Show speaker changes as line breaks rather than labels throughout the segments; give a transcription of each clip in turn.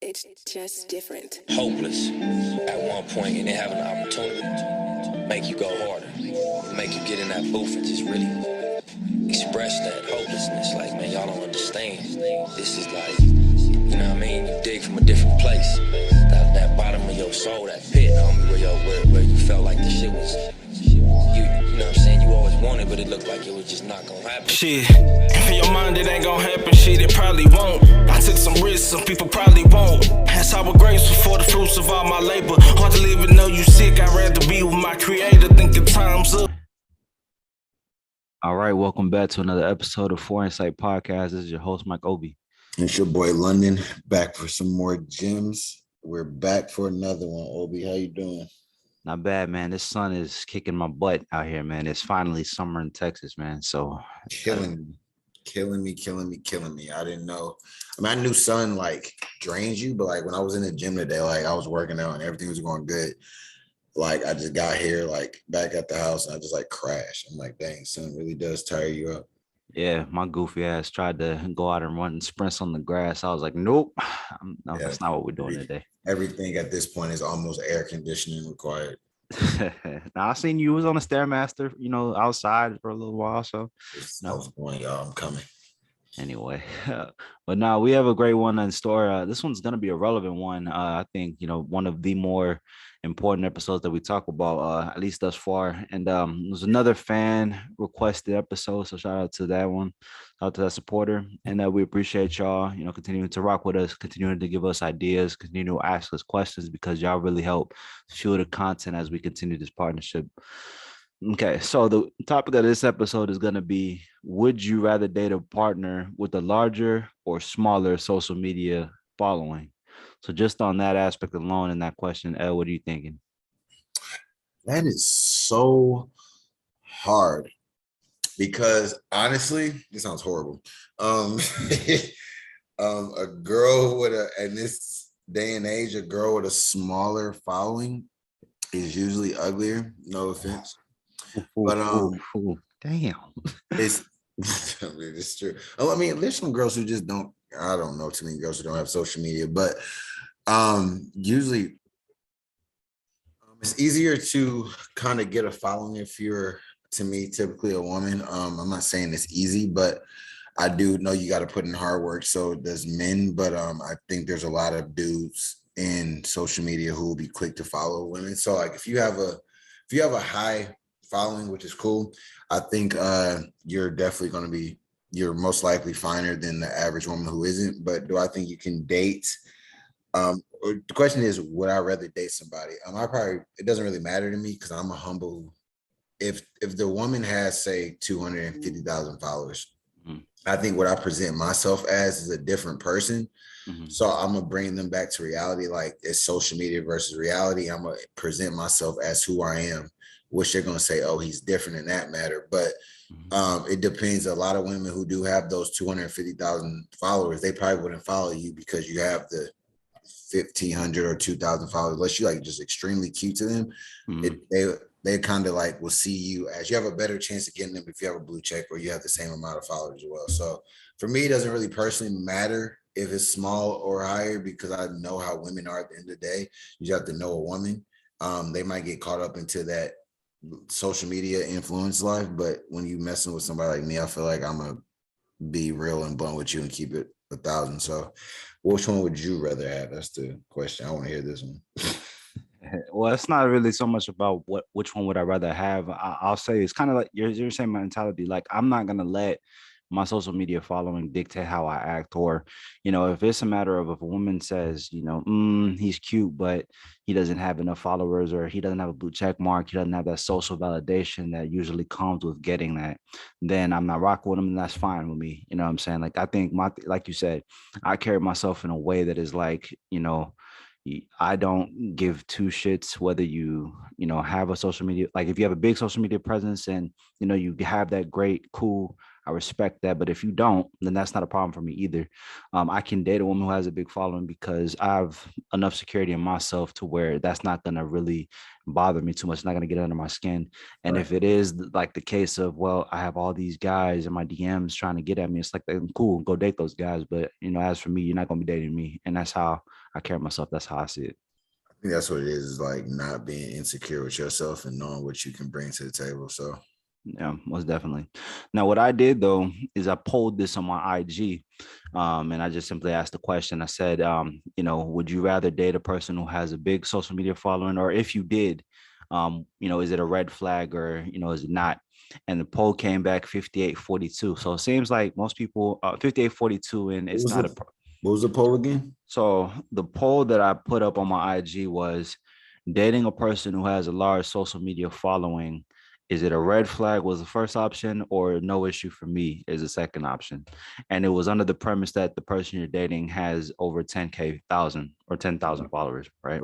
It's just different.
Hopeless at one point and then having an opportunity to make you go harder, make you get in that booth and just really express that hopelessness. Like, man, y'all don't understand. This is like, you know what I mean? You dig from a different place. That bottom of your soul, that pit, homie, where you felt like the shit was, you know what I'm saying? You always wanted, but it looked like it was just not gonna happen.
Shit, in your mind it ain't gonna happen, shit, it probably won't. I took some risks, some people probably won't. That's how we're grateful for the fruits of all my labor. Hard to live and know you sick, I'd rather be with my creator, thinking time's up.
All right, welcome back to another episode of Four Insight Podcast. This is your host, Mike Obi.
It's your boy London, back for some more gems. We're back for another one. Obi, how you doing?
Not bad, man. This sun is kicking my butt out here, man. It's finally summer in Texas, man. So
killing me. I didn't know. I mean, I knew sun like drains you, but like when I was in the gym today, like I was working out and everything was going good. Like I just got here, like back at the house, and I just like crashed. I'm like, dang, sun really does tire you up.
yeah, my goofy ass tried to go out and run sprints on the grass. I was like, nope, that's not what we're doing today.
Everything at this point is almost air conditioning required.
Now I seen you was on a Stairmaster, outside for a little while. So
I was going, y'all, I'm coming.
Anyway, but now we have a great one in store. This one's going to be a relevant one. I think, one of the more important episodes that we talk about, at least thus far. And it was another fan requested episode. So shout out to that one, shout out to that supporter. And we appreciate y'all, continuing to rock with us, continuing to give us ideas, continue to ask us questions, because y'all really help fuel the content as we continue this partnership. Okay, so the topic of this episode is going to be, would you rather date a partner with a larger or smaller social media following? So just on that aspect alone in that question, El, what are you thinking?
That is so hard because honestly, this sounds horrible. A girl in this day and age, a girl with a smaller following is usually uglier. No offense. But
damn,
it's it's true. I mean, there's some girls who just don't. I don't know too many girls who don't have social media, but usually it's easier to kind of get a following if you're, to me, typically a woman. I'm not saying it's easy, but I do know you got to put in hard work. So does men, but I think there's a lot of dudes in social media who will be quick to follow women. So like if you have a high following, which is cool, I think you're definitely going to be, you're most likely finer than the average woman who isn't. But do I think you can date? The question is, would I rather date somebody? It doesn't really matter to me because I'm a humble. If the woman has, say, 250,000 followers, I think what I present myself as is a different person. So I'm gonna bring them back to reality. Like it's social media versus reality. I'm gonna present myself as who I am, which they're gonna say, oh, he's different in that matter. But it depends. A lot of women who do have those 250,000 followers, they probably wouldn't follow you because you have the 1,500 or 2,000 followers. Unless you like just extremely cute to them, they kind of like will see you as, you have a better chance of getting them if you have a blue check or you have the same amount of followers as well. So for me, it doesn't really personally matter if it's small or higher, because I know how women are at the end of the day. You just have to know a woman. They might get caught up into that social media influence life, but when you messing with somebody like me, I feel like I'm gonna be real and blunt with you and keep it 1,000. So which one would you rather have? That's the question. I want to hear this one.
Well, it's not really so much about which one would I rather have. I'll say it's kind of like your same mentality. Like I'm not gonna let my social media following dictate how I act, or if it's a matter of, if a woman says, he's cute but he doesn't have enough followers, or he doesn't have a blue check mark, he doesn't have that social validation that usually comes with getting that, then I'm not rocking with him, and that's fine with me. You know what I'm saying? Like I think like you said, I carry myself in a way that is like, I don't give two shits whether you have a social media, like if you have a big social media presence and you have that, great, cool, I respect that. But if you don't, then that's not a problem for me either. I can date a woman who has a big following because I have enough security in myself to where that's not going to really bother me too much. It's not going to get under my skin. And if it is like the case of, well, I have all these guys in my DMs trying to get at me, it's like, cool, go date those guys. But, as for me, you're not going to be dating me. And that's how I carry myself. That's how I see it.
I think that's what it is like not being insecure with yourself and knowing what you can bring to the table. So
Yeah, most definitely. Now, what I did though is I polled this on my IG, and I just simply asked the question. I said, would you rather date a person who has a big social media following, or if you did, is it a red flag or is it not? And the poll came back 58-42. So it seems like most people 58-42, and it's not a.
What was the poll again?
So the poll that I put up on my IG was dating a person who has a large social media following. Is it a red flag was the first option, or no issue for me is the second option? And it was under the premise that the person you're dating has over 10,000 or 10,000 followers, right?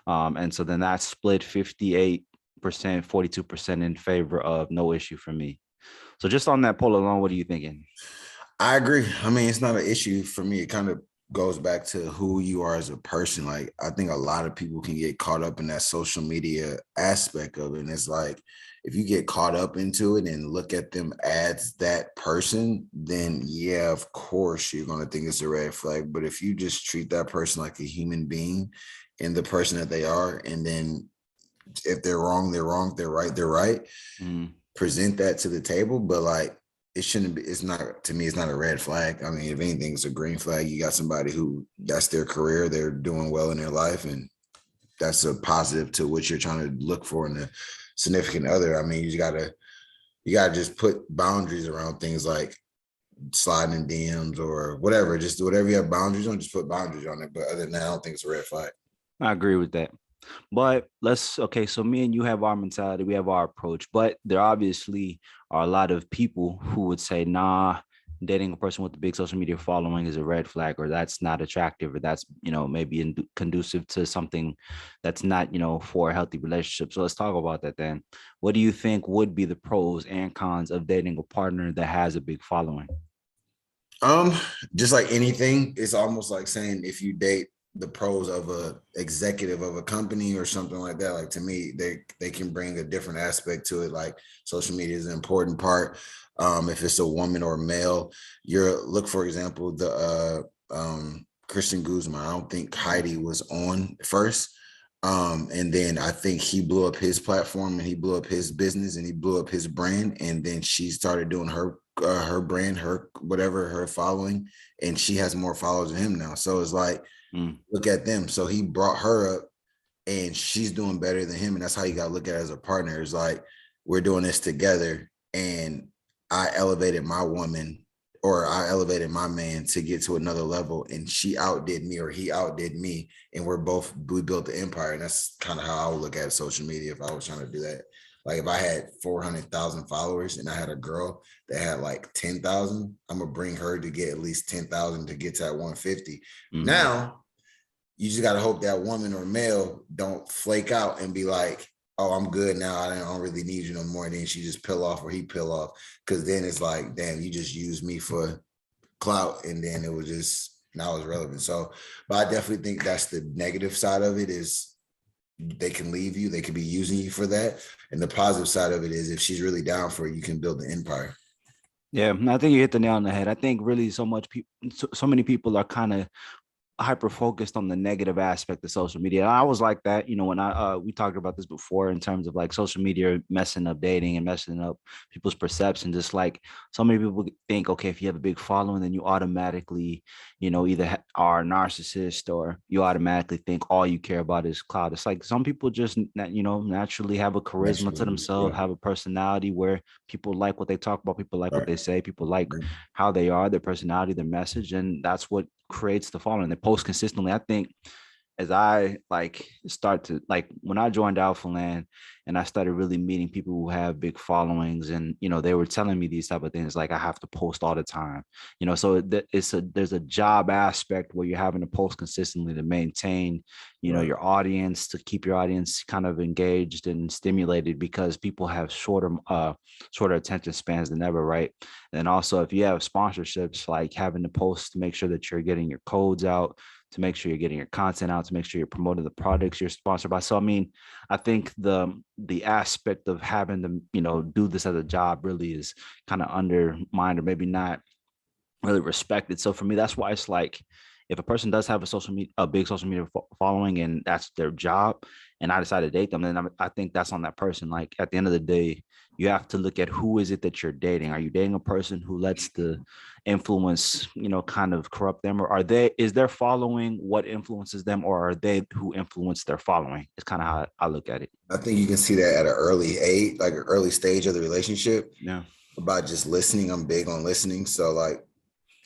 And so then that split 58%, 42% in favor of no issue for me. So just on that poll alone, what are you thinking?
I agree. I mean, it's not an issue for me. It kind of goes back to who you are as a person. Like, I think a lot of people can get caught up in that social media aspect of it. And it's like, if you get caught up into it and look at them as that person, then yeah, of course, you're going to think it's a red flag. But if you just treat that person like a human being and the person that they are, and then if they're wrong, they're wrong. If they're right, they're right. Present that to the table. But like, it shouldn't be, it's not, to me, it's not a red flag. I mean, if anything, it's a green flag. You got somebody who that's their career, they're doing well in their life, and that's a positive to what you're trying to look for in a significant other. I mean, you gotta just put boundaries around things like sliding in DMs or whatever. Just do whatever you have boundaries on, just put boundaries on it. But other than that, I don't think it's a red flag.
I agree with that. But so me and you have our mentality, we have our approach, but there obviously are a lot of people who would say, nah, dating a person with a big social media following is a red flag, or that's not attractive, or that's, maybe conducive to something that's not, for a healthy relationship. So let's talk about that then. What do you think would be the pros and cons of dating a partner that has a big following?
Just like anything, it's almost like saying if you date the pros of a executive of a company or something like that. Like, to me, they can bring a different aspect to it. Like, social media is an important part. If it's a woman or male, look, for example, the Christian Guzman. I don't think Heidi was on first. And then I think he blew up his platform and he blew up his business and he blew up his brand. And then she started doing her brand, her following, and she has more followers than him now. So it's like, look at them. So he brought her up and she's doing better than him. And that's how you got to look at it as a partner. It's like, we're doing this together, and I elevated my woman, or I elevated my man to get to another level, and she outdid me, or he outdid me, and we built the empire. And that's kind of how I would look at social media if I was trying to do that. Like, if I had 400,000 followers and I had a girl that had like 10,000, I'm gonna bring her to get at least 10,000 to get to that 150. Now, you just gotta hope that woman or male don't flake out and be like, oh, I'm good now, I don't really need you no more. And then she just peel off, or he peel off. Because then it's like, damn, you just used me for clout, and then it was just, now it's relevant. So, but I definitely think that's the negative side of it, is they can leave you, they could be using you for that. And the positive side of it is, if she's really down for it, you can build an empire.
Yeah, I think you hit the nail on the head. I think really so many people are kind of hyper focused on the negative aspect of social media. I was like that, when we talked about this before, in terms of like social media messing up dating and messing up people's perception. Just like so many people think, okay, if you have a big following, then you automatically, either are a narcissist, or you automatically think all you care about is clout. It's like some people just, naturally have a charisma to themselves, have a personality where people like what they talk about, people like what they say, people like how they are, their personality, their message, and that's what creates the following. They post consistently. I think as I start to when I joined Alpha Land and I started really meeting people who have big followings, and they were telling me these type of things, like I have to post all the time, so there's a job aspect where you're having to post consistently to maintain your audience, to keep your audience kind of engaged and stimulated, because people have shorter attention spans than ever, right? And also, if you have sponsorships, like having to post to make sure that you're getting your codes out, to make sure you're getting your content out, to make sure you're promoting the products you're sponsored by. So, I mean, I think the aspect of having to, do this as a job really is kind of undermined, or maybe not really respected. So for me, that's why it's like, if a person does have a big social media following, and that's their job, and I decide to date them, then I think that's on that person. Like at the end of the day, you have to look at who is it that you're dating. Are you dating a person who lets the influence, kind of corrupt them, or is their following what influences them, or are they who influence their following? It's kind of how I look at it.
I think you can see that at an early age, like an early stage of the relationship.
Yeah.
About just listening. I'm big on listening. So like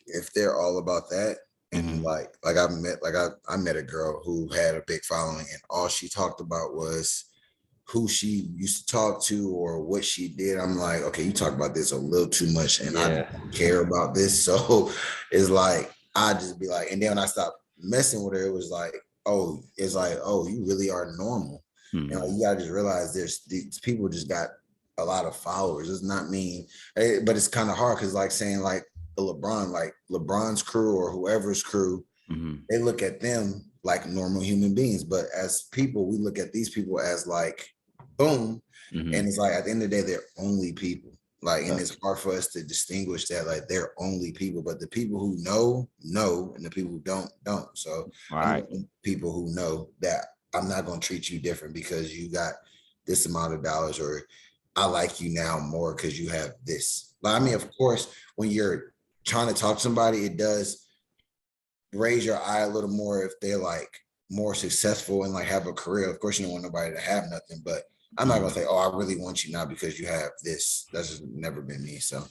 if they're all about that, and
Mhm.
I met a girl who had a big following, and all she talked about was who she used to talk to or what she did. I'm like, okay, you talk about this a little too much, and I
Yeah.
don't care about this. So it's like I just be like, and then when I stopped messing with her, it was like, oh, you really are normal. And like,
Mhm.
you gotta just realize these people just got a lot of followers. It's not mean, but it's kind of hard because like saying like LeBron's crew or whoever's crew,
Mhm.
they look at them like normal human beings. But as people, we look at these people as like boom. And
Mhm.
it's like at the end of the day, they're only people. Like, and
Yeah.
it's hard for us to distinguish that, like they're only people, but the people who know, and the people who don't. So
All
I'm
right.
looking at people who know that I'm not going to treat you different because you got this amount of dollars, or I like you now more because you have this. But I mean, of course, when you're trying to talk to somebody, it does raise your eye a little more if they're like more successful and like have a career. Of course, you don't want nobody to have nothing, but I'm not gonna
Mhm.
say, oh, I really want you now because you have this. That's just never been me. So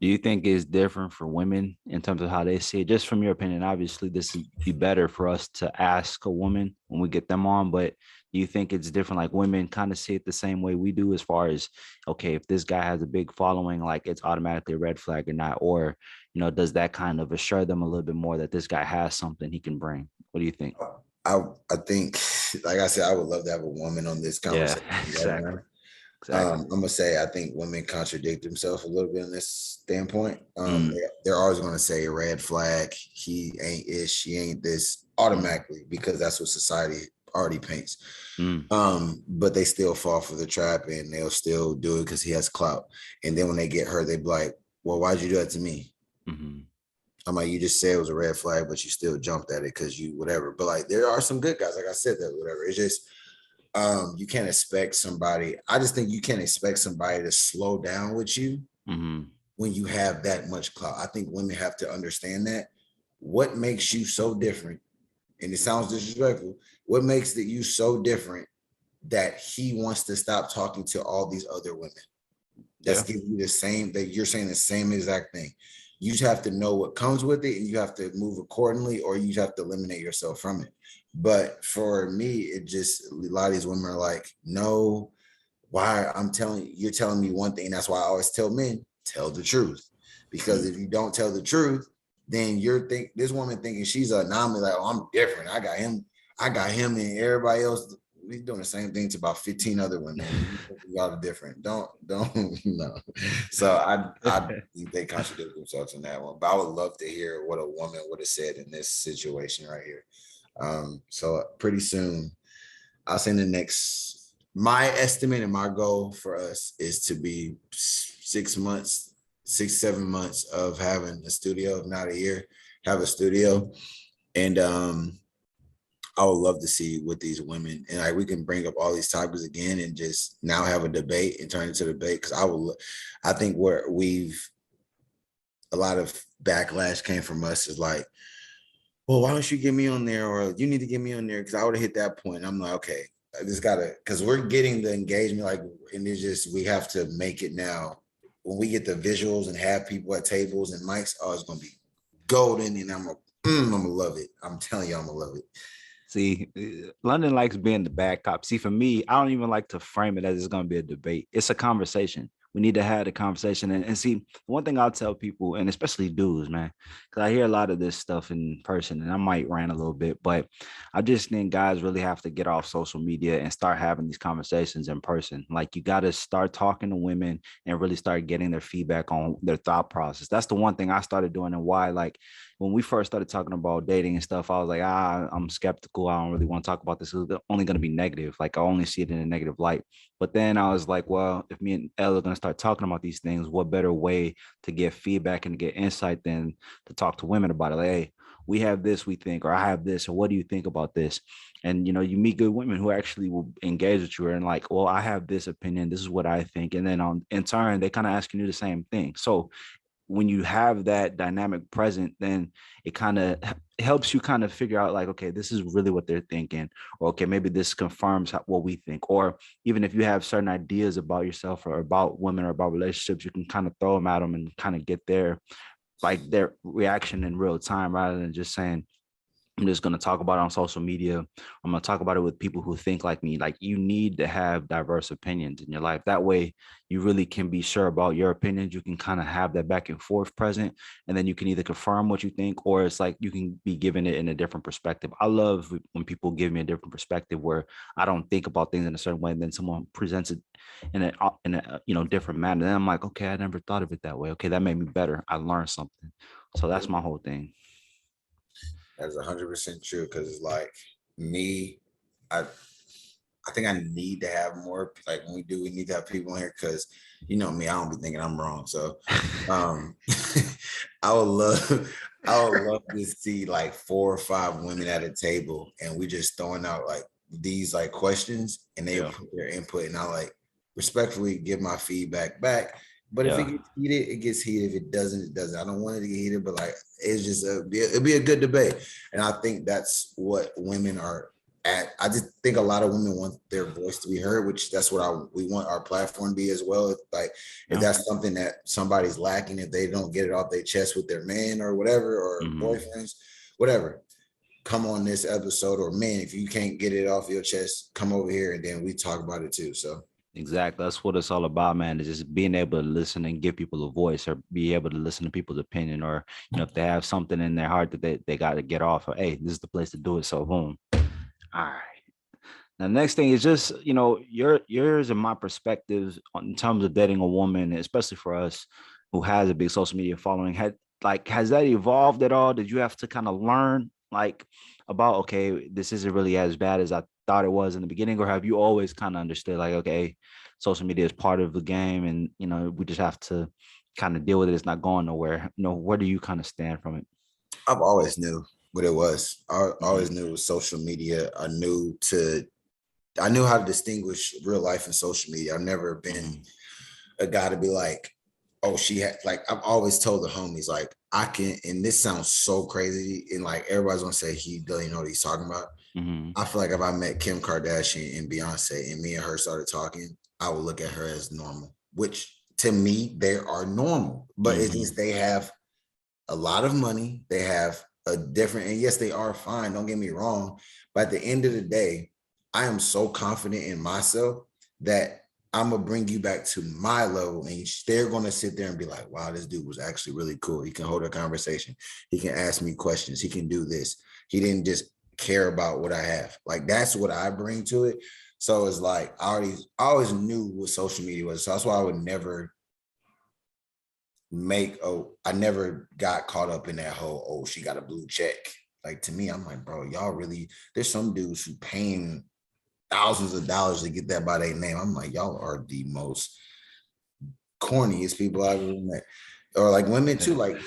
Do you think it's different for women in terms of how they see it? Just from your opinion, obviously, this would be better for us to ask a woman when we get them on. But do you think it's different? Like women kind of see it the same way we do, as far as, okay, if this guy has a big following, like it's automatically a red flag or not? Or, does that kind of assure them a little bit more that this guy has something he can bring? What do you think?
I I think, like I said, I would love to have a woman on this
Yeah,
conversation right now.
exactly. Exactly.
I'm gonna say I think women contradict themselves a little bit in this standpoint.
Mm,
They're always gonna say red flag, he ain't it, she ain't this
mm,
automatically because that's what society already paints.
mm,
But they still fall for the trap and they'll still do it because he has clout. And then when they get hurt, they be like, well, why'd you do that to me?
mhm.
I'm like, you just said it was a red flag, but you still jumped at it because you whatever. But like there are some good guys, like I said, that whatever. It's just you can't expect somebody. I just think you can't expect somebody to slow down with you
Mhm.
when you have that much clout. I think women have to understand that. What makes you so different? And it sounds disrespectful. What makes that you so different that he wants to stop talking to all these other women? That's
Yeah.
giving you the same, that you're saying the same exact thing. You just have to know what comes with it and you have to move accordingly, or you have to eliminate yourself from it. But for me, it just, a lot of these women are like, no, why you're telling me one thing. That's why I always tell men, tell the truth. Because
Mm,
if you don't tell the truth, then this woman thinking she's an anomaly, like, oh, I'm different. I got him and everybody else. We doing the same thing to about 15 other women. Y'all are different. Don't no. So I think they contradict themselves in that one. But I would love to hear what a woman would have said in this situation right here. So pretty soon, I'll say in the next, my estimate and my goal for us is to be 6 months, 7 months of having a studio, if not a year, have a studio. And I would love to see with these women, and like we can bring up all these topics again and just now have a debate and turn it into a debate. Cause I think where a lot of backlash came from us is like, well, why don't you get me on there? Or you need to get me on there because I would have hit that point. And I'm like, okay, I just gotta, because we're getting the engagement, like, and it's just we have to make it now. When we get the visuals and have people at tables and mics, oh, it's gonna be golden, and I'm gonna love it. I'm telling you, I'm gonna love it.
See, London likes being the bad cop. See, for me, I don't even like to frame it as it's going to be a debate. It's a conversation. We need to have the conversation. And see, one thing I'll tell people, and especially dudes, man, because I hear a lot of this stuff in person and I might rant a little bit, but I just think guys really have to get off social media and start having these conversations in person. Like you got to start talking to women and really start getting their feedback on their thought process. That's the one thing I started doing, and why, like, when we first started talking about dating and stuff, I was like, I'm skeptical. I don't really want to talk about this. It's only going to be negative. Like I only see it in a negative light. But then I was like, well, if me and Elle are going to start talking about these things, what better way to get feedback and to get insight than to talk to women about it? Like, hey, we have this, we think, or I have this, or what do you think about this? And you meet good women who actually will engage with you and like, well, I have this opinion, this is what I think. And then in turn, they kind of asking you the same thing. So when you have that dynamic present, then it kind of helps you kind of figure out like, okay, this is really what they're thinking, or okay, maybe this confirms what we think. Or even if you have certain ideas about yourself or about women or about relationships, you can kind of throw them at them and kind of get their reaction in real time, rather than just saying, I'm just going to talk about it on social media. I'm going to talk about it with people who think like me. Like, you need to have diverse opinions in your life. That way you really can be sure about your opinions. You can kind of have that back and forth present, and then you can either confirm what you think, or it's like you can be given it in a different perspective. I love when people give me a different perspective where I don't think about things in a certain way, and then someone presents it in a different manner. Then I'm like, okay, I never thought of it that way. Okay, that made me better. I learned something. So that's my whole thing.
That's 100% true. Because it's like me, I think I need to have more, like when we need to have people in here, because me, I don't be thinking I'm wrong. So I would love to see like 4 or 5 women at a table, and we just throwing out like these like questions, and they put their input, and I like respectfully give my feedback back. But if it gets heated, it gets heated. If it doesn't, it doesn't. I don't want it to get heated, but like it's just it'll be a good debate. And I think that's what women are at. I just think a lot of women want their voice to be heard, which that's what we want our platform to be as well. If that's something that somebody's lacking, if they don't get it off their chest with their man or whatever, or boyfriends, whatever, come on this episode. Or man, if you can't get it off your chest, come over here and then we talk about it too. So
exactly. That's what it's all about, man. Is just being able to listen and give people a voice, or be able to listen to people's opinion, or, if they have something in their heart that they got to get off, or, hey, this is the place to do it. So boom. All right. Now, the next thing is just, yours and my perspectives in terms of dating a woman, especially for us who has a big social media following. Has that evolved at all? Did you have to kind of learn about, okay, this isn't really as bad as I thought it was in the beginning? Or have you always kind of understood like, okay, social media is part of the game, and we just have to kind of deal with it, it's not going nowhere? Where do you kind of stand from it?
I've always knew what it was. I always knew it was social media. I knew how to distinguish real life and social media. I've never been a guy to be like, oh, she had, like, I've always told the homies, like, I can, and this sounds so crazy, and like everybody's gonna say he doesn't know what he's talking about. I feel like if I met Kim Kardashian and Beyonce and me and her started talking, I would look at her as normal, which to me, they are normal, but it's just they have a lot of money. They have a different, and yes, they are fine, don't get me wrong, but at the end of the day, I am so confident in myself that I'm gonna bring you back to my level, and they're gonna sit there and be like, wow, this dude was actually really cool. He can hold a conversation. He can ask me questions. He can do this. He didn't just care about what I have. Like, that's what I bring to it. So it's like, I always knew what social media was. So that's why I would never I never got caught up in that whole, oh, she got a blue check. Like, to me, I'm like, bro, y'all really, there's some dudes who paying thousands of dollars to get that by their name. I'm like, y'all are the most corniest people I've ever met. Or like women too, like,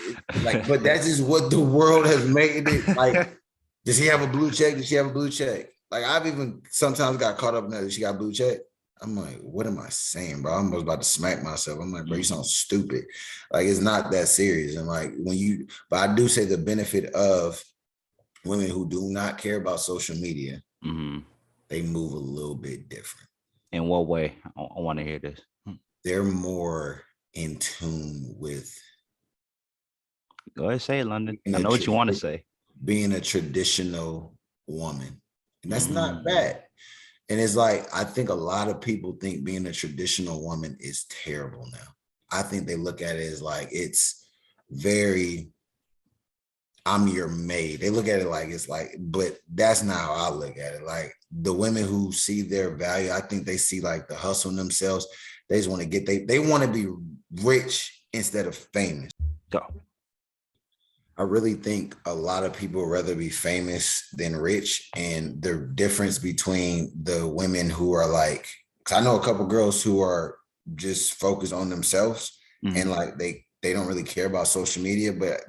but that's just what the world has made it. Like, does he have a blue check? Does she have a blue check? Like, I've even sometimes got caught up in that. Does she got a blue check? I'm like, what am I saying, bro? I'm almost about to smack myself. I'm like, bro, you sound stupid. Like, it's not that serious. And like, but I do say the benefit of women who do not care about social media, they move a little bit different.
In what way? I want to hear this.
They're more in tune with.
Go ahead, say it, London. I know what you want to say.
Being a traditional woman. And that's not bad. And it's like, I think a lot of people think being a traditional woman is terrible now. I think they look at it as like, it's very, I'm your maid. They look at it like, it's like, but that's not how I look at it. Like, the women who see their value, I think they see like the hustle in themselves. They just want to they want to be rich instead of famous.
Go.
I really think a lot of people rather be famous than rich. And the difference between the women who are like, because I know a couple girls who are just focused on themselves and like they don't really care about social media, but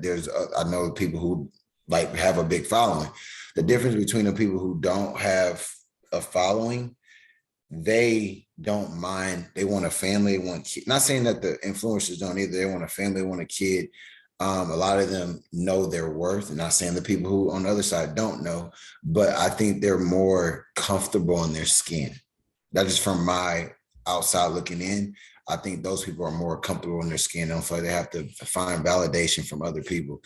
I know people who like have a big following. The difference between the people who don't have a following, they don't mind. They want a family. They want not saying that the influencers don't either. They want a family. They want a kid. A lot of them know their worth. And not saying the people who on the other side don't know, but I think they're more comfortable in their skin. That is from my outside looking in. I think those people are more comfortable in their skin. They don't feel like they have to find validation from other people.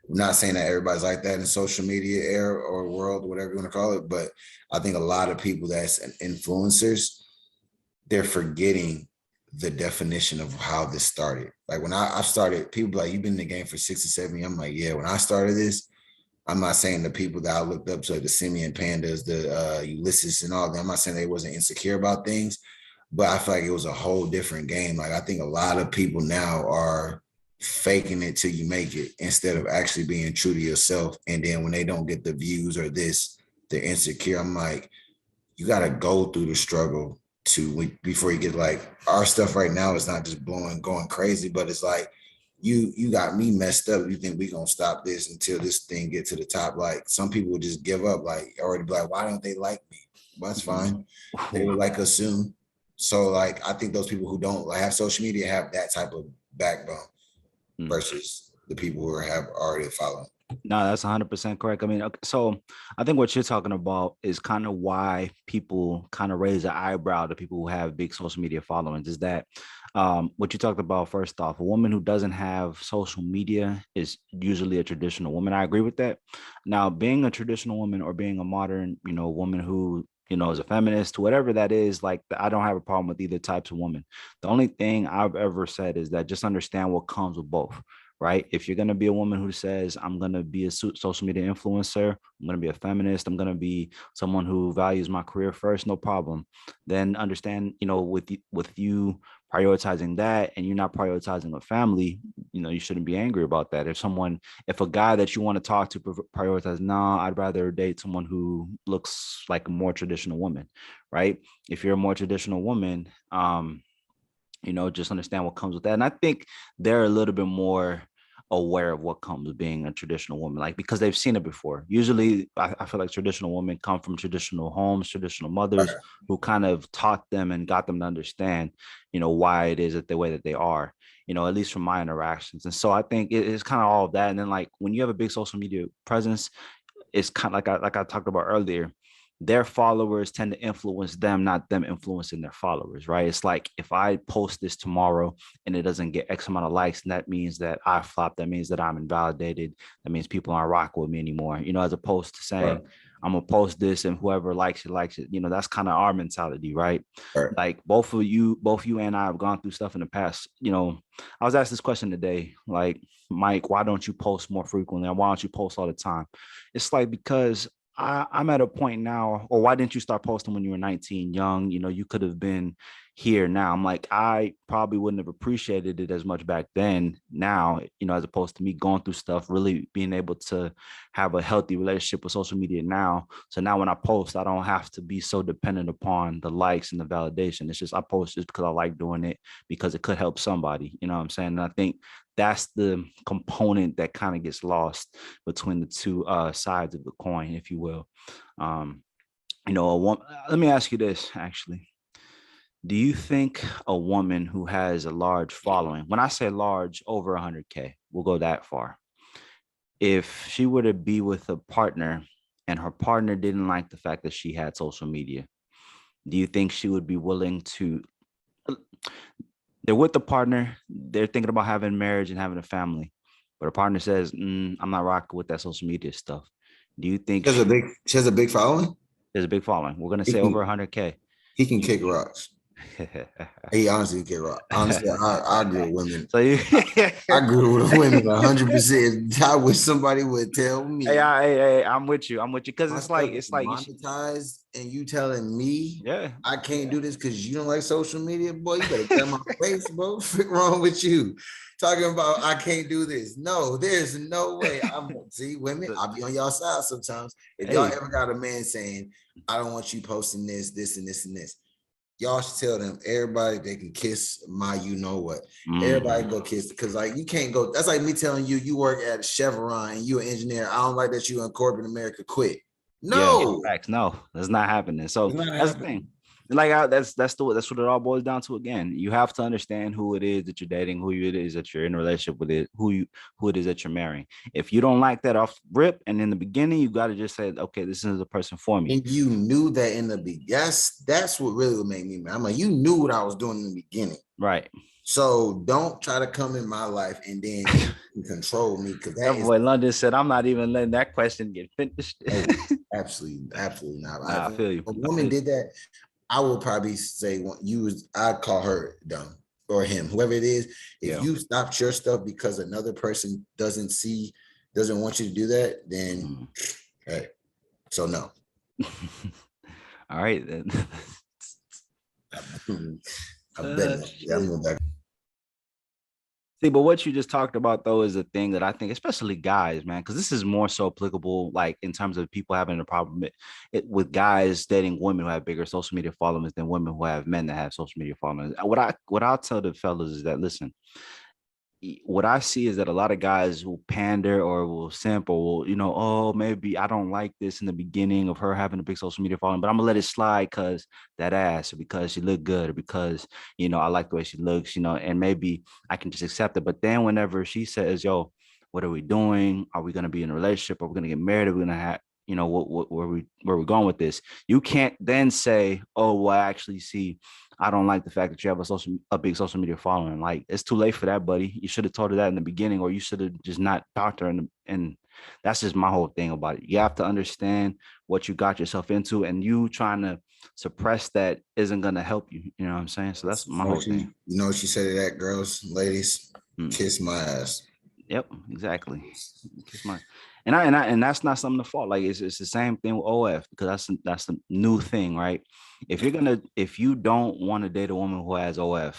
I'm not saying that everybody's like that in social media era or world, whatever you want to call it, but I think a lot of people that's influencers, they're forgetting the definition of how this started. Like when I started, people be like, you've been in the game for 6 or 7 years. I'm like, yeah, when I started this, I'm not saying the people that I looked up to, like the Simeon Pandas, the Ulysses and all that, I'm not saying they wasn't insecure about things, but I feel like it was a whole different game. Like I think a lot of people now are faking it till you make it instead of actually being true to yourself. And then when they don't get the views or this, they're insecure. I'm like, you got to go through the struggle before you get like our stuff right now is not just going crazy, but it's like you got me messed up. You think we gonna stop this until this thing get to the top? Like some people would just give up, like already be like, why don't they like me? Well, that's fine. They will like us soon. So like I think those people who don't have social media have that type of backbone versus the people who have already followed.
No, that's 100% correct. I mean, so I think what you're talking about is kind of why people kind of raise an eyebrow to people who have big social media followings is that what you talked about, first off, a woman who doesn't have social media is usually a traditional woman. I agree with that. Now, being a traditional woman or being a modern, woman who, is a feminist, whatever that is, like, I don't have a problem with either types of woman. The only thing I've ever said is that just understand what comes with both. Right? If you're going to be a woman who says, I'm going to be a social media influencer, I'm going to be a feminist, I'm going to be someone who values my career first, no problem. Then understand, with you prioritizing that and you're not prioritizing a family, you shouldn't be angry about that. If a guy that you want to talk to prioritize, no, I'd rather date someone who looks like a more traditional woman, right? If you're a more traditional woman, just understand what comes with that. And I think they're a little bit more aware of what comes with being a traditional woman, like, because they've seen it before. Usually I feel like traditional women come from traditional homes, traditional mothers who kind of taught them and got them to understand, why it is that the way that they are, at least from my interactions. And so I think it's kind of all of that. And then like when you have a big social media presence, it's kind of like I talked about earlier, their followers tend to influence them, not them influencing their followers, right? It's like if I post this tomorrow and it doesn't get X amount of likes, and that means that I flopped, that means that I'm invalidated, that means people aren't rocking with me anymore, as opposed to saying, I'm gonna post this and whoever likes it, that's kind of our mentality, right? Like both you and I have gone through stuff in the past. I was asked this question today, like, Mike, why don't you post more frequently? And why don't you post all the time? It's like, because I'm at a point now, or why didn't you start posting when you were 19, young? You could have been here now. I'm like, I probably wouldn't have appreciated it as much back then now, as opposed to me going through stuff, really being able to have a healthy relationship with social media now. So now when I post, I don't have to be so dependent upon the likes and the validation. It's just, I post just because I like doing it, because it could help somebody, you know what I'm saying? And I think that's the component that kind of gets lost between the two sides of the coin, if you will. Let me ask you this, actually. Do you think a woman who has a large following, when I say large, over 100K, we'll go that far, if she were to be with a partner and her partner didn't like the fact that she had social media, do you think she would be willing to, they're with the partner, they're thinking about having marriage and having a family, but her partner says, I'm not rocking with that social media stuff. Do you think
she has a big following?
There's a big following. We're going to say over 100K.
He can kick rocks. He honestly can kick rocks. Honestly, I agree with women.
So
I agree with women 100%. I wish somebody would tell me.
Hey, I'm with you. Because it's like
monetized, and you telling me,
yeah,
I can't do this because you don't like social media, boy. You better tell my face, bro. What's wrong with you? Talking about I can't do this. No, there's no way. See, women, I'll be on y'all side sometimes. If y'all ever got a man saying, I don't want you posting this, and this, and this. y'all should tell them everybody they can kiss my you know what.
Mhm.
Everybody go kiss because like you can't go. That's like me telling you you work at Chevron and you an engineer. I don't like that you in corporate America. Quit.
Yeah,
No,
facts. No, that's not happening. So
it's not
that's the
happening.
thing. Like that's what it all boils down to. Again, you have to understand who it is that you're dating, who it is that you're in a relationship with, it, who it is that you're marrying. If you don't like that off rip, and in the beginning, you got to just say, okay, this is the person for me.
And you knew that in the beginning. That's what really would make me mad. I'm like, you knew what I was doing in the beginning.
Right.
So don't try to come in my life and then control me because
That
that is
boy London said, I'm not even letting that question get finished.
absolutely not.
Nah, I feel you.
If a woman did that, I would probably say I'd call her dumb or him, whoever it is. If you stopped your stuff because another person doesn't want you to do that, then hey, so no.
All right then.
I'm going back.
See, but what you just talked about though is a thing that I think, especially guys, man, because this is more so applicable, like in terms of people having a problem with guys dating women who have bigger social media followers than women who have men that have social media followers. What I'll tell the fellas is that listen, what I see is that a lot of guys will pander or will simp or will, oh, maybe I don't like this in the beginning of her having a big social media following, but I'm gonna let it slide because that ass or because she looked good or because, I like the way she looks, and maybe I can just accept it. But then whenever she says, yo, what are we doing? Are we going to be in a relationship? Are we going to get married? Are we going to have, where we're going with this? You can't then say, oh, well, I actually see, I don't like the fact that you have a big social media following. Like, it's too late for that, buddy. You should have told her that in the beginning, or you should have just not talked to her. And that's just my whole thing about it. You have to understand what you got yourself into, and you trying to suppress that isn't going to help you. You know what I'm saying? So that's my whole thing.
You know what she said to that, girls, ladies? Kiss my ass.
Yep, exactly. Kiss my, and that's not something to fault. Like it's the same thing with OF, because that's the new thing, right? If you don't want to date a woman who has OF,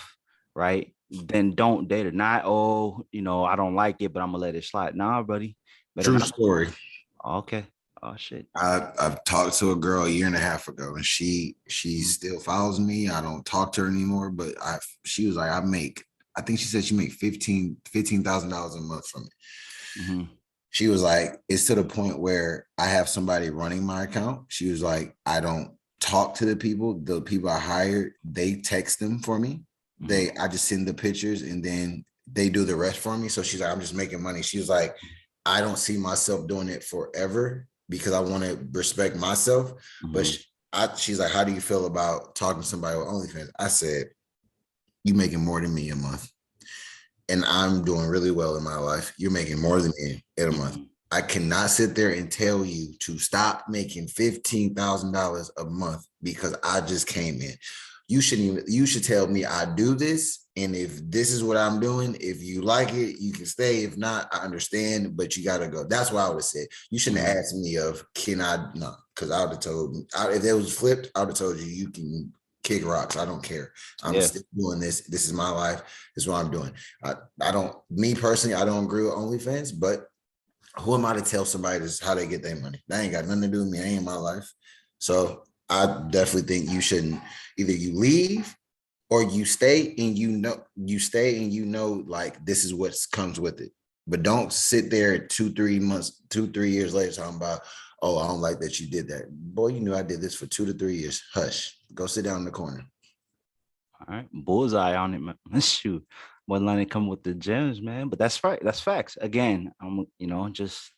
right, then don't date her. Not, I don't like it, but I'm gonna let it slide. Nah, buddy.
True story.
Okay. Oh shit.
I've talked to a girl a year and a half ago, and she still follows me. I don't talk to her anymore, but she was like, I think she said she made $15,000 a month from it.
Mm-hmm.
She was like, it's to the point where I have somebody running my account. She was like, I don't talk to the people I hired, they text them for me. Mm-hmm. I just send the pictures and then they do the rest for me. So she's like, I'm just making money. She was like, I don't see myself doing it forever because I want to respect myself. Mm-hmm. But she's like, how do you feel about talking to somebody with OnlyFans? I said, you making more than me a month. And I'm doing really well in my life. You're making more than me in a month. I cannot sit there and tell you to stop making $15,000 a month because I just came in. You should tell me I do this. And if this is what I'm doing, if you like it, you can stay. If not, I understand, but you got to go. That's what I would have said. You shouldn't have asked me because I would have told, if it was flipped, I would have told you can kick rocks. I don't care. I'm still doing this. This is my life. This is what I'm doing. Me personally, I don't agree with OnlyFans, but who am I to tell somebody this how they get their money? That ain't got nothing to do with me. That ain't my life. So I definitely think you shouldn't, either you leave or you stay and like this is what comes with it. But don't sit there 2-3 years later talking about, oh, I don't like that you did that. Boy, you knew I did this for 2 to 3 years. Hush. Go sit down in the corner.
All right. Bullseye on it, man. Shoot. Wasn't letting it come with the gems, man. But that's right. That's facts. Again, just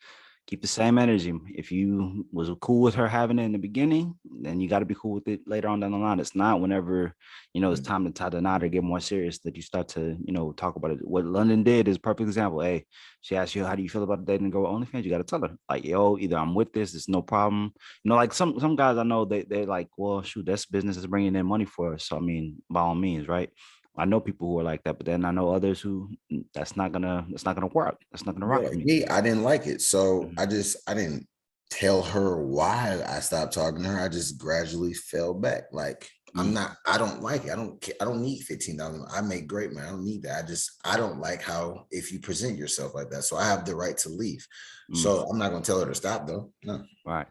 keep the same energy. If you was cool with her having it in the beginning, then you got to be cool with it later on down the line. It's not whenever, it's time to tie the knot or get more serious that you start to, talk about it. What London did is a perfect example. Hey, she asked you, how do you feel about dating a girl with OnlyFans? You got to tell her, like, yo, either I'm with this, it's no problem. Like some guys I know, they're like, well, shoot, that's business is bringing in money for us. So, I mean, by all means, right? I know people who are like that, but then I know others who that's not gonna work. That's not gonna rock for me.
I didn't like it. So I didn't tell her why I stopped talking to her. I just gradually fell back. Like I don't like it. I don't need $15,000. I make great money. I don't need that. I don't like how if you present yourself like that. So I have the right to leave. So I'm not gonna tell her to stop though. No.
Right.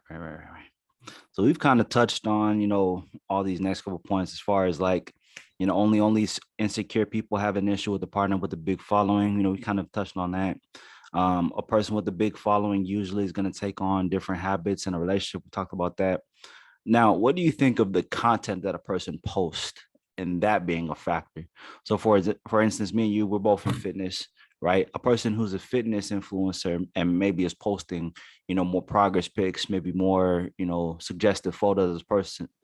So we've kind of touched on, all these next couple points as far as like, only insecure people have an issue with a partner with a big following. We kind of touched on that. A person with a big following usually is going to take on different habits in a relationship. We talked about that. Now, what do you think of the content that a person posts and that being a factor? So for instance, me and you, we're both in fitness, right? A person who's a fitness influencer and maybe is posting, more progress pics, maybe more, suggestive photos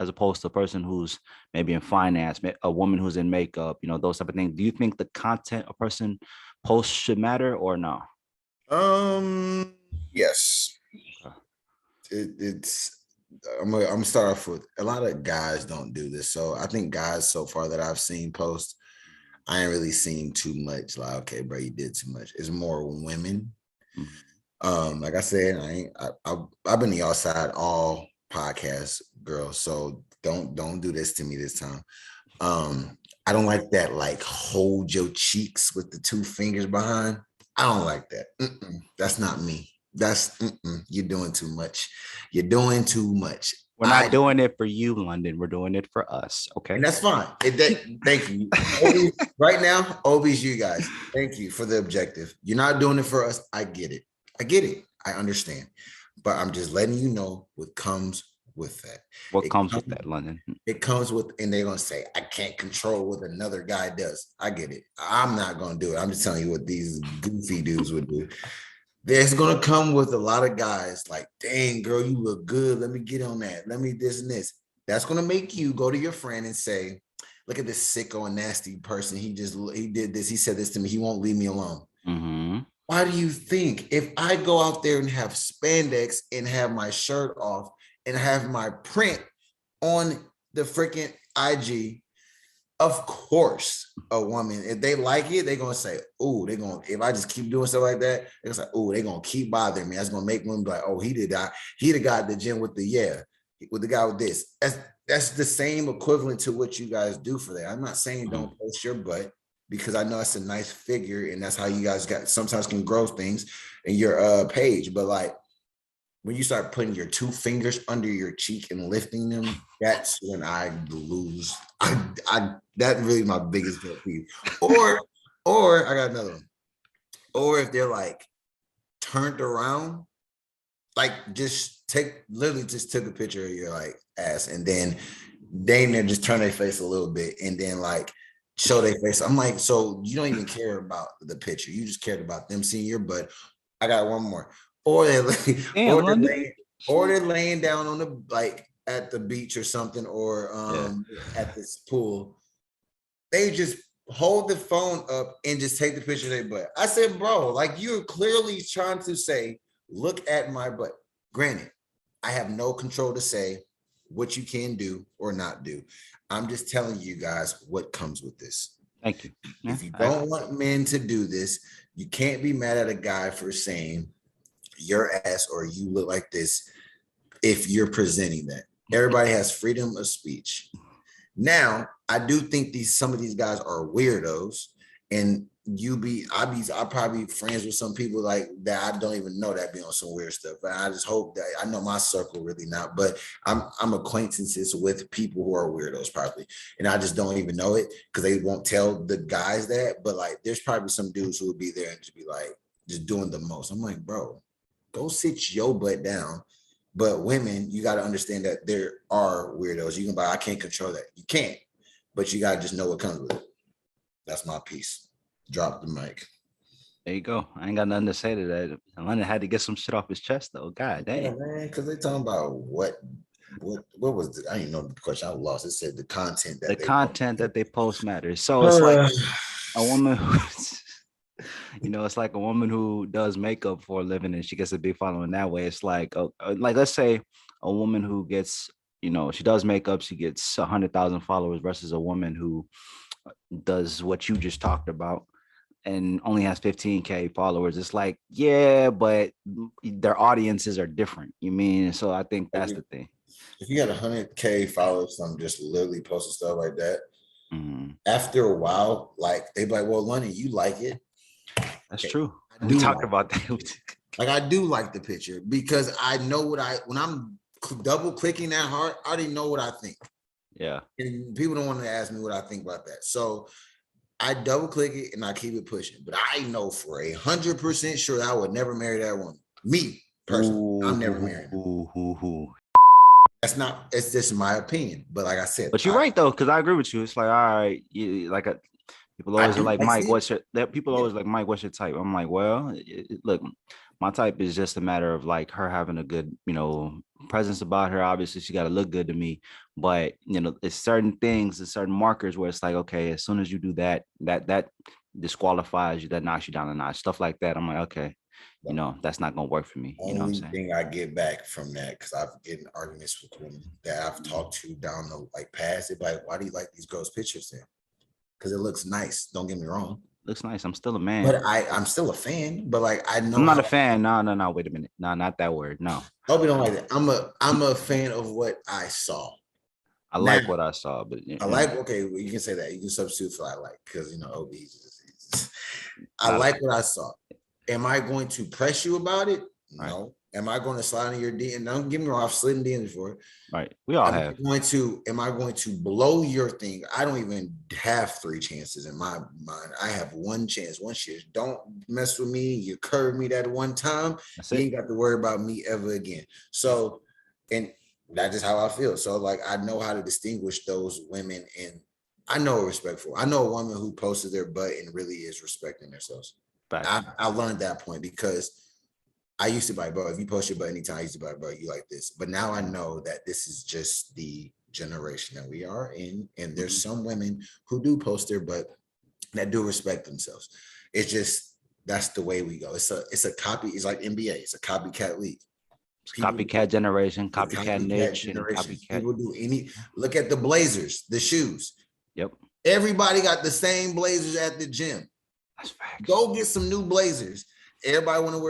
as opposed to a person who's maybe in finance, a woman who's in makeup, those type of things. Do you think the content a person posts should matter or no?
Yes.
Okay.
It's I'm gonna start off with a lot of guys don't do this. So I think guys so far that I've seen post, I ain't really seen too much. Like, okay, bro, you did too much. It's more women. Like I said, I've been the y'all side all podcast girls. So don't do this to me this time. I don't like that, like hold your cheeks with the two fingers behind. I don't like that. That's not me. That's you're doing too much. You're doing too much.
We're not doing it for you, London. We're doing it for us. Okay.
And that's fine. Thank you. Obi, right now, Obi's you guys. Thank you for the objective. You're not doing it for us. I get it. I understand. But I'm just letting you know what comes with that.
What comes with that, London?
It comes with, and they're gonna say, I can't control what another guy does. I get it. I'm not gonna do it. I'm just telling you what these goofy dudes would do. There's gonna come with a lot of guys like, dang, girl, you look good. Let me get on that. Let me this and this. That's gonna make you go to your friend and say, look at this sicko and nasty person. He did this. He said this to me. He won't leave me alone.
Mm-hmm.
Why do you think if I go out there and have spandex and have my shirt off and have my print on the freaking IG, of course, a woman, if they like it, they're gonna say, oh, if I just keep doing stuff like that, they're gonna say, oh, they're gonna keep bothering me. That's gonna make women be like, oh, he did that. He the guy at the gym with the guy with this. That's the same equivalent to what you guys do for that. I'm not saying don't post your butt, because I know it's a nice figure and that's how you guys sometimes can grow things in your page. But like when you start putting your two fingers under your cheek and lifting them, that's when I lose. That really my biggest pet peeve. Or I got another one. Or if they're like turned around, like just took a picture of your like ass and then they just turn their face a little bit and then like show their face. I'm like, so you don't even care about the picture. You just cared about them seeing your butt. I got one more. Or they're laying down on the like at the beach or something, or at this pool. They just hold the phone up and just take the picture of their butt. I said, bro, like you're clearly trying to say, look at my butt. Granted, I have no control to say what you can do or not do. I'm just telling you guys what comes with this.
Thank you.
If you don't want men to do this, you can't be mad at a guy for saying your ass or you look like this if you're presenting that. Everybody has freedom of speech. Now, I do think some of these guys are weirdos, and I'll probably be friends with some people like that I don't even know that be on some weird stuff. But I just hope that I know my circle really not, but I'm acquaintances with people who are weirdos probably, and I just don't even know it because they won't tell the guys that. But like, there's probably some dudes who would be there and just be like, just doing the most. I'm like, bro, go sit your butt down. But women, you got to understand that there are weirdos. You can buy, I can't control that. You can't, but you got to just know what comes with it. That's my piece. Drop the mic.
There you go. I ain't got nothing to say to that. London had to get some shit off his chest though. God damn.
Yeah, man, because they talking about what was I didn't know the question. I lost. It said the content that they post matters. So
it's like a woman who's, it's like a woman who does makeup for a living and she gets a big following that way. It's like let's say a woman who gets, she does makeup, she gets 100,000 followers versus a woman who does what you just talked about and only has 15K followers. It's like, yeah, but their audiences are different. You mean? So I think that's the thing.
If you got 100K followers, I'm just literally posting stuff like that. After a while, like they be like, well, London, you like it.
That's true. We talked about that.
Like I do like the picture because I know when I'm double clicking that hard, I already know what I think.
Yeah.
And people don't want to ask me what I think about that. So I double click it and I keep it pushing. But I know for 100% sure I would never marry that woman. Me personally, I'm never marrying her. That's not, it's just my opinion. But like I said,
But you're right though, because I agree with you. It's like, all right, like people always are like, Mike, what's your people always like, Mike, what's your type? I'm like, well, look, my type is just a matter of like her having a good, presence about her. Obviously, she got to look good to me. But it's certain things, it's certain markers where it's like, okay, as soon as you do that disqualifies you, that knocks you down a notch, stuff like that. I'm like, okay, that's not gonna work for me. You know what I'm saying?
Thing I get back from that, because I've getting arguments with women that I've talked to down the past it, like, why do you like these girls' pictures then? Because it looks nice. Don't get me wrong.
Looks nice. I'm still a man.
But I'm still a fan. But I know
I'm not a fan. No. Wait a minute. No, not that word. No.
Obi don't like that. I'm a fan of what I saw.
I like what I saw, but
I like. Okay, well, you can say that. You can substitute for I like, because Obi. I like what I saw. Am I going to press you about it? No. Right. Am I going to slide in your DM? Don't get me wrong, I've slid in DMs before.
Right. We all have.
Am I going to blow your thing? I don't even have 3 chances in my mind. I have 1 chance, 1 shit. Don't mess with me. You curved me that one time. You ain't got to worry about me ever again. So, and that's just how I feel. So I know how to distinguish those women, and I know respectful. I know a woman who posted their butt and really is respecting themselves. I learned that point because I used to be like, bro, if you post your butt anytime, I used to be like, bro, you like this. But now I know that this is just the generation that we are in. And there's some women who do post their butt that do respect themselves. It's just, that's the way we go. It's a copy. It's like NBA. It's a copycat league.
Copycat generation, copycat niche.
People do look at the Blazers, the shoes.
Yep.
Everybody got the same Blazers at the gym.
That's facts.
Go get some new Blazers. Everybody want to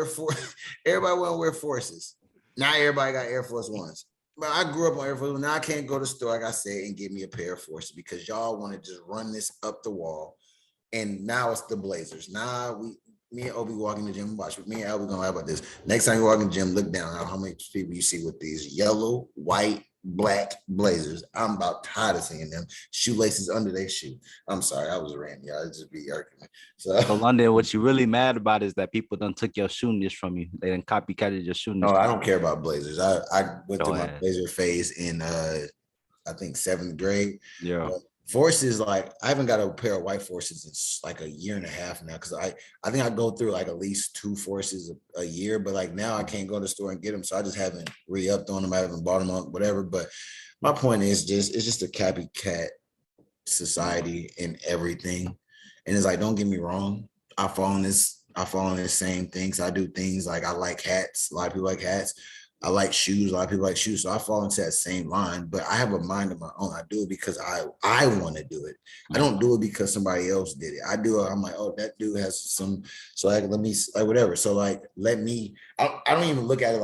wear Forces. Now everybody got Air Force Ones. But I grew up on Air Force One. Now I can't go to the store, like I said, and get me a pair of Forces because y'all want to just run this up the wall. And now it's the Blazers. Now me and Obi walk in the gym. Watch, me and Albie gonna lie about this. Next time you walk in the gym, look down how many people you see with these yellow, white, black Blazers. I'm about tired of seeing them. Shoelaces under their shoe. I'm sorry, I was ranting. Y'all just be arguing. So
London, what you really mad about is that people done took your shoe niche from you. They done copycatted your shoe niche.
No, I don't care about Blazers. I went through my Blazer phase in I think 7th grade.
Yeah.
Forces, I haven't got a pair of white Forces in a year and a half now, because I think I go through at least 2 Forces a year, but now I can't go to the store and get them, so I just haven't re-upped on them. I haven't bought them up, whatever. But my point is it's just a copycat society in everything, and it's don't get me wrong, I fall in the same things. I do things I like hats. A lot of people like hats. I like shoes. A lot of people like shoes. So I fall into that same line, but I have a mind of my own. I do it because I want to do it. I don't do it because somebody else did it. I do it. I'm like, oh, that dude has some, so let me, whatever. So let me, I don't even look at it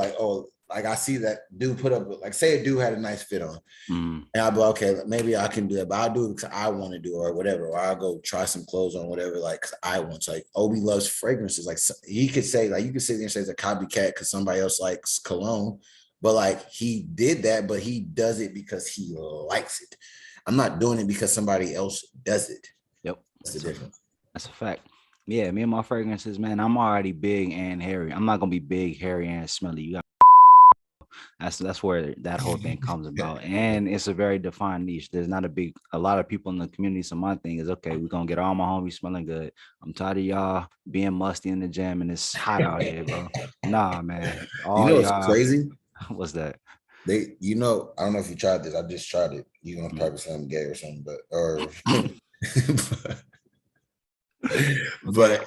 I see that dude put up, say a dude had a nice fit on, and I'll be like, okay, maybe I can do that, but I'll do it because I want to do it or whatever. Or I'll go try some clothes on, whatever, because I want to. Obi loves fragrances. He could say, you could sit there and say it's a copycat because somebody else likes cologne, but he did that, but he does it because he likes it. I'm not doing it because somebody else does it.
Yep.
That's the difference.
That's a fact. Yeah, me and my fragrances, man, I'm already big and hairy. I'm not going to be big, hairy, and smelly. You got That's where that whole thing comes about. And it's a very defined niche. There's not a lot of people in the community. So my thing is, okay, we're going to get all my homies smelling good. I'm tired of y'all being musty in the gym and it's hot out here, bro. Nah, man.
What's crazy?
What's that?
I don't know if you tried this. I just tried it. You're going to probably say I'm gay or something, but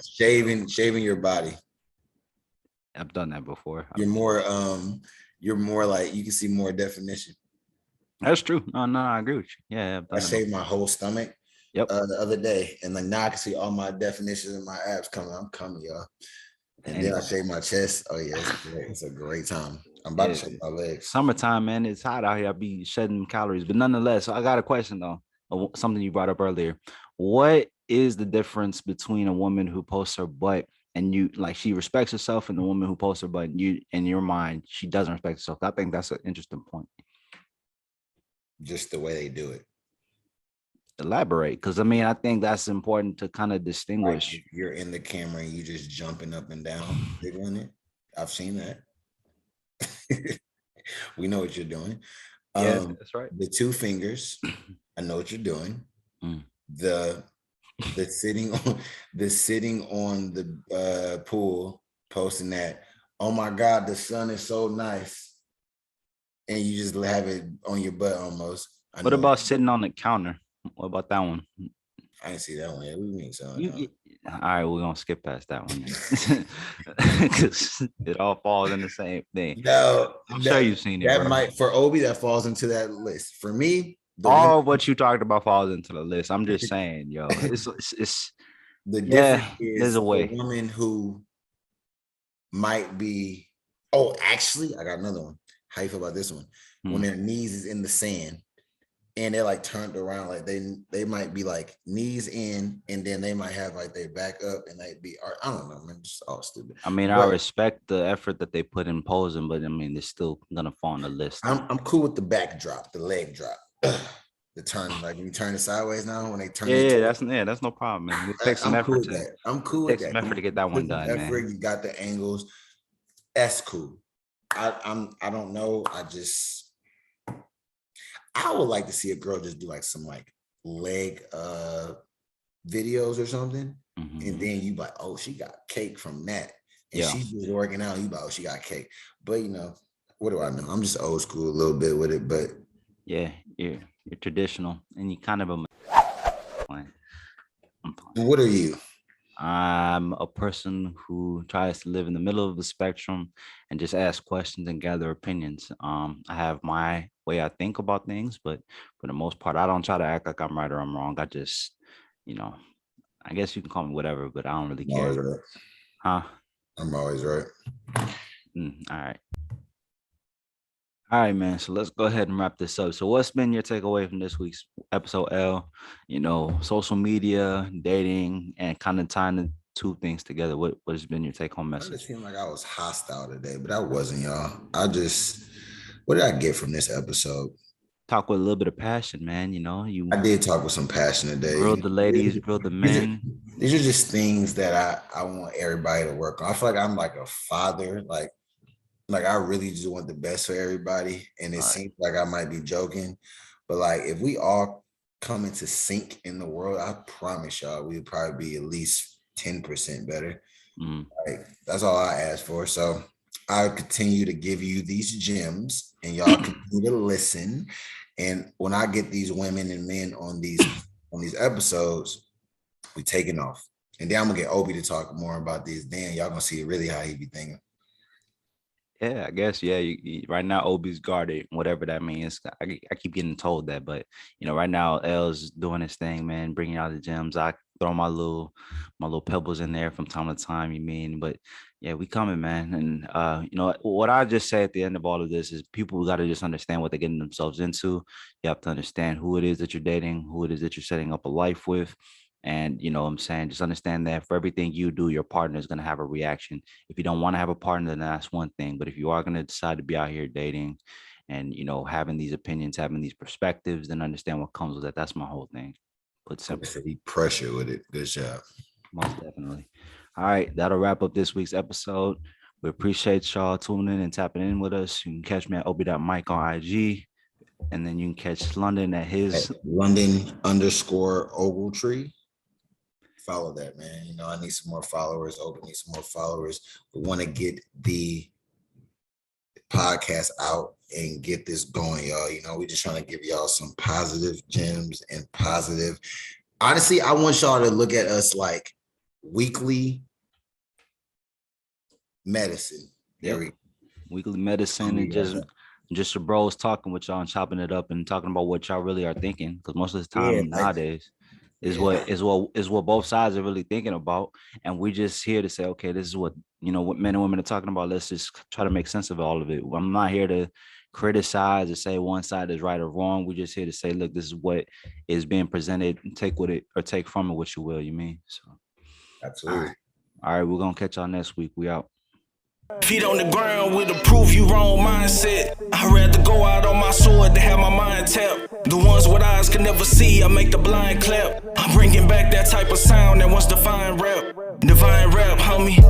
shaving your body.
I've done that before.
You're more you can see more definition.
That's true. No, I agree with you. Yeah,
I shaved my whole stomach.
Yep.
The other day, and now I can see all my definitions in my abs coming. I'm coming, y'all. And then I shave my chest. Oh yeah, it's a great time. I'm about to shave my legs.
Summertime, man. It's hot out here. I'll be shedding calories, but nonetheless, I got a question though. Something you brought up earlier. What is the difference between a woman who posts her butt and you like she respects herself, and the woman who posts her, but you in your mind she doesn't respect herself. I think that's an interesting point.
Just the way they do it.
Elaborate, because I mean I think that's important to kind of
Like,
distinguish.
if you're in the camera and you just jumping up and down, wiggling it. I've seen that. We know what you're doing.
Yeah, that's right.
The 2 fingers, I know what you're doing.
Mm.
The sitting on the pool, posting that, oh my God, the sun is so nice. And you just have it on your butt almost.
What about sitting on the counter? What about that one?
I didn't see that one. Yeah, we mean so.
All right, we're gonna skip past that one because it all falls in the same thing.
No,
I'm sure you've seen it.
That
bro.
might, for Obi, that falls into that list. For me,
All what you talked about falls into the list. I'm just saying, yo, it's
the
yeah,
difference is
there's a way.
woman who might be. Oh, actually, I got another one. How you feel about this one? When their knees is in the sand and they're like turned around, like they might be like knees in, and then they might have like their back up, and they be, I don't know, man, just all stupid.
I mean, I respect the effort that they put in posing, but I mean, it's still gonna fall on the list.
I'm cool with the back drop, the leg drop, the turn, like when you turn it sideways now, when they turn.
Yeah, that's no problem, man. It takes some effort.
I'm cool with that.
Some effort to get that one done, man.
You got the angles. That's cool. I don't know. I would like to see a girl just do like some like leg videos or something. Mm-hmm. And then you like, oh, she got cake from that. And she's just working out. You like, oh, she got cake. But you know, what do I know? I'm just old school a little bit with it, but
yeah, you're traditional and you kind of
What are you?
I'm a person who tries to live in the middle of the spectrum and just ask questions and gather opinions. I have my way I think about things, but for the most part, I don't try to act like I'm right or I'm wrong. I just, I guess you can call me whatever, but I don't really care.
Right.
Huh?
I'm always right.
All right, man. So let's go ahead and wrap this up. So what's been your takeaway from this week's episode, L? Social media, dating, and kind of tying the 2 things together. What has been your take-home message?
It seemed like I was hostile today, but I wasn't, y'all. What did I get from this episode?
Talk with a little bit of passion, man.
I did talk with some passion today.
Grill the ladies, grill the men.
These are just things that I want everybody to work on. I feel like I'm like a father, like I really just want the best for everybody. And it seems like I might be joking, but like if we all come into sync in the world, I promise y'all we'd probably be at least 10% better. Like that's all I ask for. So I continue to give you these gems and y'all continue to listen. And when I get these women and men on these episodes, we taking off. And then I'm gonna get Obi to talk more about this. Then y'all gonna see really how he be thinking.
Yeah, I guess. Yeah, right now Obi's guarded, whatever that means. I keep getting told that, but right now L's doing his thing, man, bringing out the gems. I throw my little pebbles in there from time to time. But yeah, we coming, man. And what I just say at the end of all of this is people got to just understand what they're getting themselves into. You have to understand who it is that you're dating, who it is that you're setting up a life with. And, what I'm saying, just understand that for everything you do, your partner is going to have a reaction. If you don't want to have a partner, then that's one thing. But if you are going to decide to be out here dating and, having these opinions, having these perspectives, then understand what comes with it. That's my whole thing. Put simply.
Pressure with it. Good job.
Most definitely. All right. That'll wrap up this week's episode. We appreciate y'all tuning in and tapping in with us. You can catch me at obi.mike on IG. And then you can catch London at his
London_Ogletree. Follow that, man. I need some more followers. Obi needs some more followers. We want to get the podcast out and get this going, y'all. We're just trying to give y'all some positive gems and positive. Honestly, I want y'all to look at us like weekly medicine.
Weekly medicine and just your bros talking with y'all and chopping it up and talking about what y'all really are thinking. Because most of the time nowadays is what both sides are really thinking about. And we're just here to say, okay, this is what men and women are talking about. Let's just try to make sense of all of it. I'm not here to criticize or say one side is right or wrong. We're just here to say, look, this is what is being presented. Take with it or take from it what you will. So
absolutely.
All right, we're gonna catch y'all next week. We out.
Feet on the ground with a prove you wrong mindset. I'd rather go out on my sword than have my mind tapped. The ones with eyes can never see, I make the blind clap. I'm bringing back that type of sound that once defined rap. Divine rap, homie.